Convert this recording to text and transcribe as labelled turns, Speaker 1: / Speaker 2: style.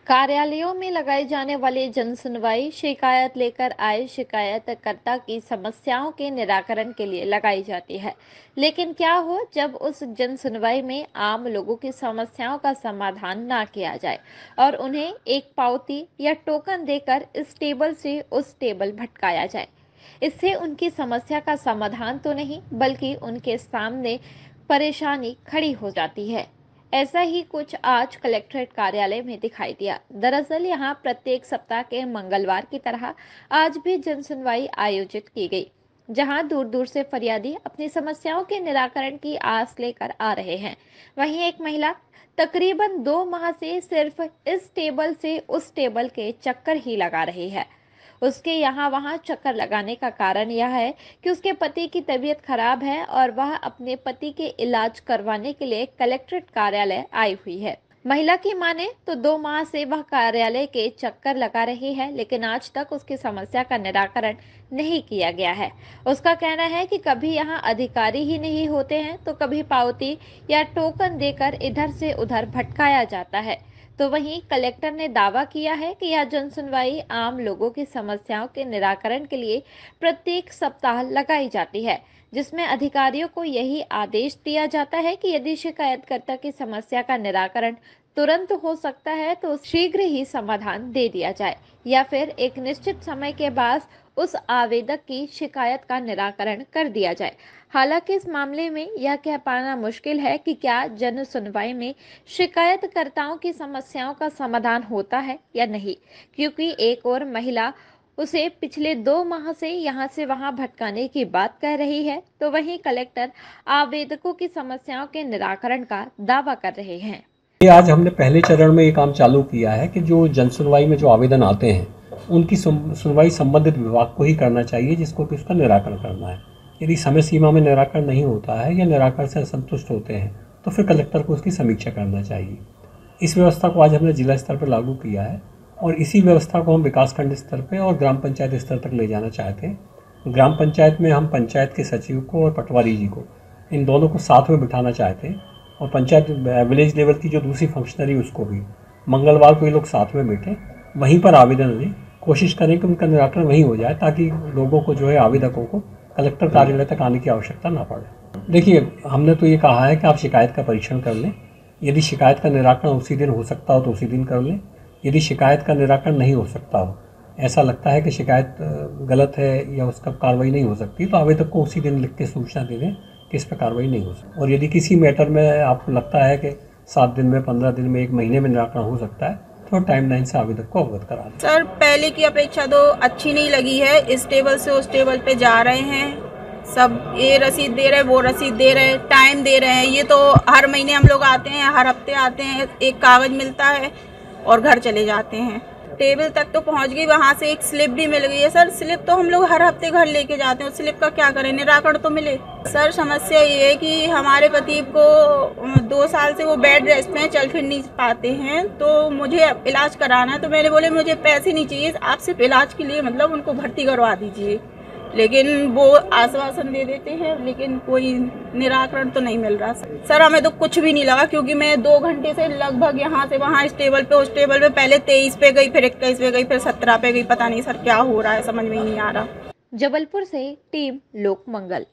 Speaker 1: कार्यालयों में लगाई जाने वाली जन सुनवाई शिकायत लेकर आए शिकायतकर्ता की समस्याओं के निराकरण के लिए लगाई जाती है। लेकिन क्या हो जब उस जन सुनवाई में आम लोगों की समस्याओं का समाधान ना किया जाए और उन्हें एक पावती या टोकन देकर इस टेबल से उस टेबल भटकाया जाए। इससे उनकी समस्या का समाधान तो नहीं बल्कि उनके सामने परेशानी खड़ी हो जाती है। ऐसा ही कुछ आज कलेक्ट्रेट कार्यालय में दिखाई दिया। दरअसल यहाँ प्रत्येक सप्ताह के मंगलवार की तरह आज भी जन सुनवाई आयोजित की गई, जहाँ दूर दूर से फरियादी अपनी समस्याओं के निराकरण की आस लेकर आ रहे हैं। वहीं एक महिला तकरीबन 2 माह से सिर्फ इस टेबल से उस टेबल के चक्कर ही लगा रही है। उसके यहाँ वहाँ चक्कर लगाने का कारण यह है कि उसके पति की तबीयत खराब है और वह अपने पति के इलाज करवाने के लिए कलेक्ट्रेट कार्यालय आई हुई है। महिला की माने तो 2 माह से वह कार्यालय के चक्कर लगा रही है, लेकिन आज तक उसकी समस्या का निराकरण नहीं किया गया है। उसका कहना है कि कभी यहाँ अधिकारी ही नहीं होते हैं तो कभी पावती या टोकन देकर इधर से उधर भटकाया जाता है। तो वहीं कलेक्टर ने दावा किया है कि यह जन सुनवाई आम लोगों की समस्याओं के निराकरण के लिए प्रत्येक सप्ताह लगाई जाती है, जिसमें अधिकारियों को यही आदेश दिया जाता है कि यदि शिकायतकर्ता की समस्या का निराकरण तुरंत हो सकता है तो शीघ्र ही समाधान दे दिया जाए या फिर एक निश्चित समय के बाद उस आवेदक की शिकायत का निराकरण कर दिया जाए। हालांकि इस मामले में यह कह पाना मुश्किल है कि क्या जन सुनवाई में शिकायतकर्ताओं की समस्याओं का समाधान होता है या नहीं, क्योंकि एक और महिला उसे पिछले 2 माह से यहाँ से वहाँ भटकाने की बात कह रही है, तो वहीं कलेक्टर आवेदकों की समस्याओं के निराकरण का दावा कर रहे हैं।
Speaker 2: ये आज हमने पहले चरण में ये काम चालू किया है कि जो जन सुनवाई में जो आवेदन आते हैं उनकी सुनवाई संबंधित विभाग को ही करना चाहिए, जिसको कि उसका निराकरण करना है। यदि समय सीमा में निराकरण नहीं होता है या निराकरण से असंतुष्ट होते हैं तो फिर कलेक्टर को उसकी समीक्षा करना चाहिए। इस व्यवस्था को आज हमने जिला स्तर पर लागू किया है और इसी व्यवस्था को हम विकासखंड स्तर पर और ग्राम पंचायत स्तर तक ले जाना चाहते हैं। ग्राम पंचायत में हम पंचायत के सचिव को और पटवारी जी को, इन दोनों को साथ में बिठाना चाहते हैं और पंचायत विलेज लेवल की जो दूसरी फंक्शनरी उसको भी मंगलवार को ये लोग साथ में बैठे, वहीं पर आवेदन दें, कोशिश करें कि उनका निराकरण वहीं हो जाए ताकि लोगों को जो है आवेदकों को कलेक्टर कार्यालय तक आने की आवश्यकता ना पड़े। देखिए, हमने तो ये कहा है कि आप शिकायत का परीक्षण कर लें। यदि शिकायत का निराकरण उसी दिन हो सकता हो तो उसी दिन कर लें। यदि शिकायत का निराकरण नहीं हो सकता हो, ऐसा लगता है कि शिकायत गलत है या उसका कार्रवाई नहीं हो सकती, तो आवेदक को उसी दिन लिख के सूचना दे दें कि इस पर कार्रवाई नहीं हो सकती। और यदि किसी मैटर में आपको लगता है कि 7 दिन में, 15 दिन में, 1 महीने में निराकरण हो सकता है तो टाइमलाइन से आवेदक को अवगत करा दें।
Speaker 3: सर, पहले की अपेक्षा तो अच्छी नहीं लगी है। इस टेबल से उस टेबल पे जा रहे हैं, सब ये रसीद दे रहे, वो रसीद दे रहे, टाइम दे रहे हैं। ये तो हर महीने हम लोग आते हैं, हर हफ्ते आते हैं, एक कागज मिलता है और घर चले जाते हैं। टेबल तक तो पहुंच गई, वहां से एक स्लिप भी मिल गई है। सर, स्लिप तो हम लोग हर हफ्ते घर लेके जाते हैं, उस स्लिप का क्या करें, निराकरण तो मिले। सर, समस्या ये है कि हमारे पति को 2 साल से वो बेड रेस्ट में चल फिर नहीं पाते हैं, तो मुझे इलाज कराना है। तो मैंने बोले मुझे पैसे नहीं चाहिए, आप सिर्फ इलाज के लिए मतलब उनको भर्ती करवा दीजिए। लेकिन वो आश्वासन दे देते हैं, लेकिन कोई निराकरण तो नहीं मिल रहा। सर, हमें तो कुछ भी नहीं लगा, क्योंकि मैं 2 घंटे से लगभग यहाँ से वहाँ इस टेबल पे उस टेबल पे पहले 23 पे गई, फिर 21 पे गई, फिर 17 पे गई। पता नहीं सर क्या हो रहा है, समझ में ही नहीं आ रहा।
Speaker 1: जबलपुर से टीम लोक मंगल।